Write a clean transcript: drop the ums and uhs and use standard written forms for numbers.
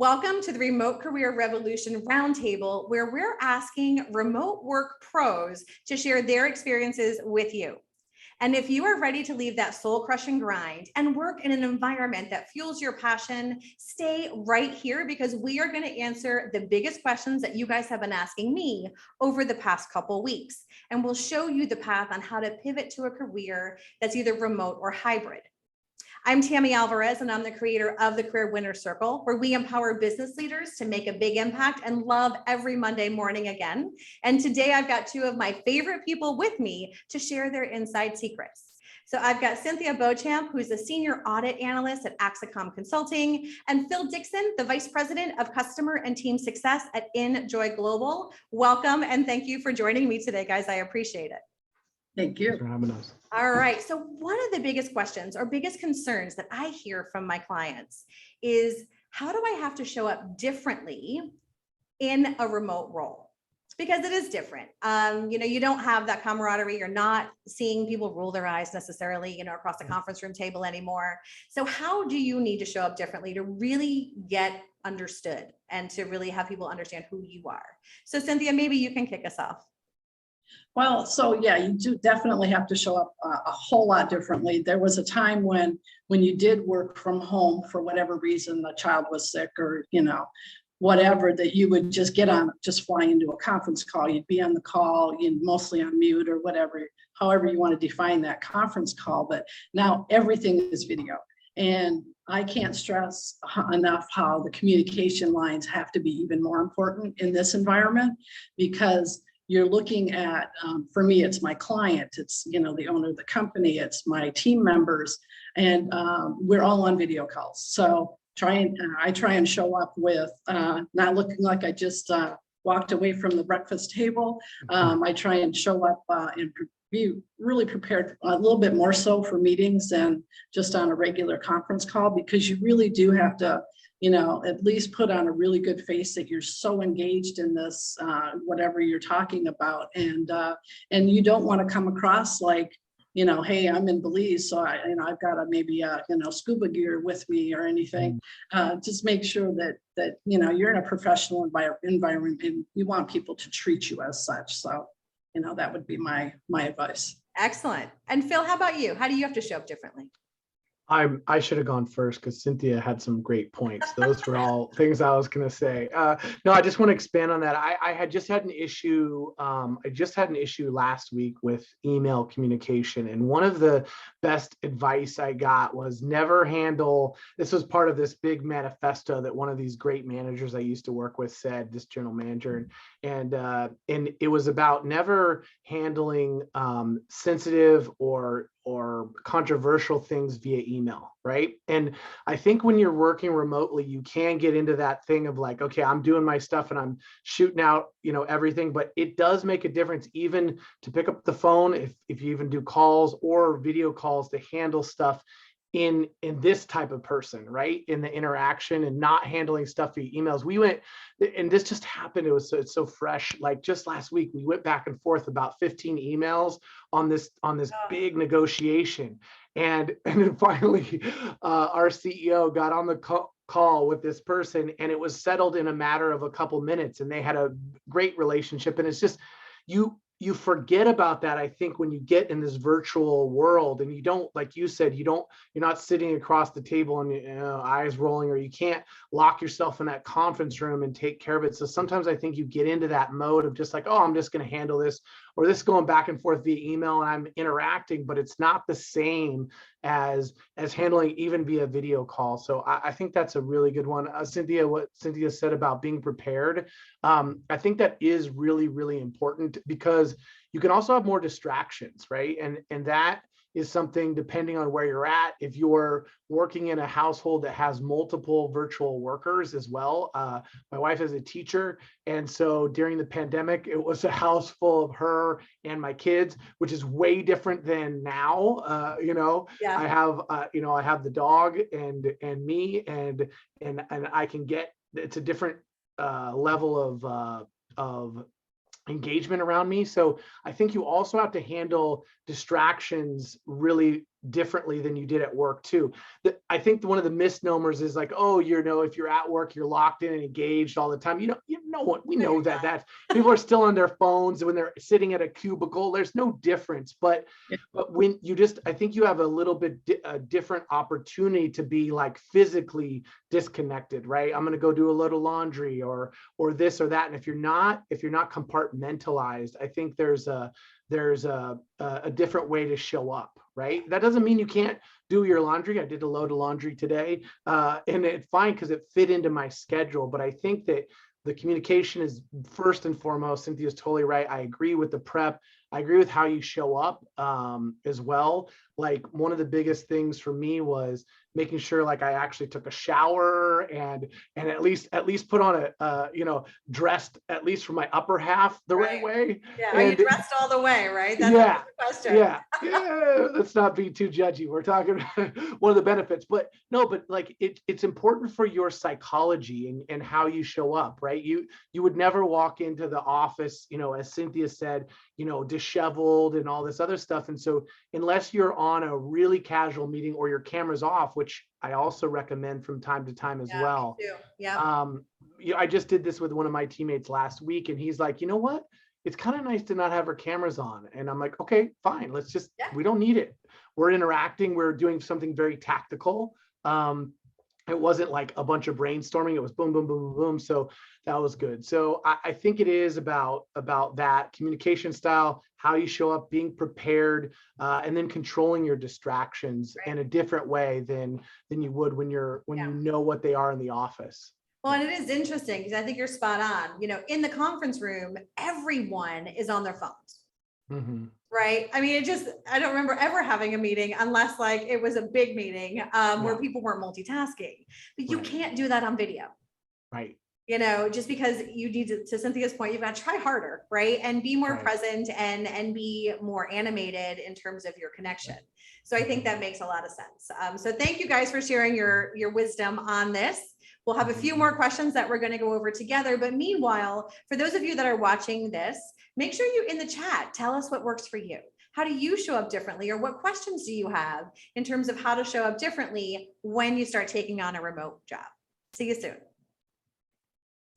Welcome to the Remote Career Revolution Roundtable, where we're asking remote work pros to share their experiences with you. And if you are ready to leave that soul-crushing grind and work in an environment that fuels your passion, stay right here because we are going to answer the biggest questions that you guys have been asking me over the past couple weeks. And we'll show you the path on how to pivot to a career that's either remote or hybrid. I'm Tammy Alvarez, and I'm the creator of the Career Winner Circle, where we empower business leaders to make a big impact and love every Monday morning again. And today I've got two of my favorite people with me to share their inside secrets. So I've got Cynthia Beauchamp, who's a senior audit analyst at Axicom Consulting, and Phil Dixon, the vice president of customer and team success at Enjoy Global. Welcome, and thank you for joining me today, guys. I appreciate it. Thank you. Thanks for having us. All right. So one of the biggest questions or biggest concerns that I hear from my clients is, how do I have to show up differently in a remote role? Because it is different. You don't have that camaraderie. You're not seeing people roll their eyes necessarily, across the conference room table anymore. So how do you need to show up differently to really get understood and to really have people understand who you are? So Cynthia, maybe you can kick us off. Well, so yeah, you do definitely have to show up a whole lot differently. There was a time when you did work from home for whatever reason, the child was sick or, whatever, that you would just just fly into a conference call. You'd be on the call, mostly on mute or whatever, however you want to define that conference call. But now everything is video. And I can't stress enough how the communication lines have to be even more important in this environment, because you're looking at, for me, it's my client, it's, the owner of the company, it's my team members, and we're all on video calls. So I try and show up with not looking like I just walked away from the breakfast table. I try and show up and be really prepared a little bit more so for meetings than just on a regular conference call, because you really do have to at least put on a really good face that you're so engaged in this, whatever you're talking about. And you don't want to come across like, hey, I'm in Belize, so I've got maybe scuba gear with me or anything. Just make sure that you're in a professional environment and you want people to treat you as such. So, that would be my advice. Excellent. And Phil, how about you? How do you have to show up differently? I should have gone first because Cynthia had some great points. Those were all things I was going to say. No, I just want to expand on that. I had just had an issue. Last week with email communication. And one of the best advice I got was never handle, this was part of this big manifesto that one of these great managers I used to work with said, this general manager, and it was about never handling sensitive or controversial things via email, right? And I think when you're working remotely, you can get into that thing of like, okay, I'm doing my stuff and I'm shooting out, everything, but it does make a difference even to pick up the phone if you even do calls or video calls to handle stuff in this type of person, right? In the interaction and not handling stuff via emails. We went, and this just happened. It's so fresh. Like just last week, we went back and forth about 15 emails on this big negotiation. And then finally, our CEO got on the call with this person, and it was settled in a matter of a couple minutes, and they had a great relationship. And it's just, you forget about that, I think, when you get in this virtual world and you don't, like you said, you're not sitting across the table and eyes rolling, or you can't lock yourself in that conference room and take care of it. So sometimes I think you get into that mode of just like, oh, I'm just going to handle this, or this going back and forth via email and I'm interacting, but it's not the same as handling even via video call. So I think that's a really good one. Cynthia, what Cynthia said about being prepared, I think that is really, really important, because you can also have more distractions, right? And that is something, depending on where you're at, if you're working in a household that has multiple virtual workers as well. My wife is a teacher. And so during the pandemic, it was a house full of her and my kids, which is way different than now. Yeah. I have the dog and me and I can get, it's a different level of engagement around me. So I think you also have to handle distractions really differently than you did at work too. I think one of the misnomers is like, oh, if you're at work, you're locked in and engaged all the time. What we know that people are still on their phones when they're sitting at a cubicle. There's no difference, but when I think you have a little bit a different opportunity to be like physically disconnected, right? I'm going to go do a load of laundry or this or that. And if you're not compartmentalized, I think there's a different way to show up, right? That doesn't mean you can't do your laundry. I did a load of laundry today, and it's fine because it fit into my schedule. But I think that the communication is first and foremost. Cynthia's totally right. I agree with the prep. I agree with how you show up as well. Like one of the biggest things for me was making sure like I actually took a shower and at least put on dressed at least for my upper half the right way. Yeah. Are you dressed all the way, right? That's the question. Yeah. Let's not be too judgy. We're talking one of the benefits, but like it's important for your psychology and how you show up, right? You would never walk into the office, as Cynthia said, disheveled and all this other stuff. And so unless you're on a really casual meeting or your camera's off, which I also recommend from time to time as well. Me too. Yeah. I just did this with one of my teammates last week, and he's like, you know what? It's kind of nice to not have our cameras on. And I'm like, okay, fine. Let's just, we don't need it. We're interacting. We're doing something very tactical. It wasn't like a bunch of brainstorming. It was boom, boom, boom, boom, boom. So that was good. So I think it is about that communication style, how you show up, being prepared, and then controlling your distractions in a different way than you would when you know what they are in the office. Well, and it is interesting because I think you're spot on. In the conference room, everyone is on their phones. Mm-hmm. Right. I mean, I don't remember ever having a meeting unless like it was a big meeting where people weren't multitasking, but you can't do that on video. Right. Just because you need to Cynthia's point, you've got to try harder, right? And be more present and be more animated in terms of your connection. So I think that makes a lot of sense. So thank you guys for sharing your wisdom on this. We'll have a few more questions that we're going to go over together. But meanwhile, for those of you that are watching this, make sure you in the chat, tell us what works for you. How do you show up differently? Or what questions do you have in terms of how to show up differently when you start taking on a remote job? See you soon.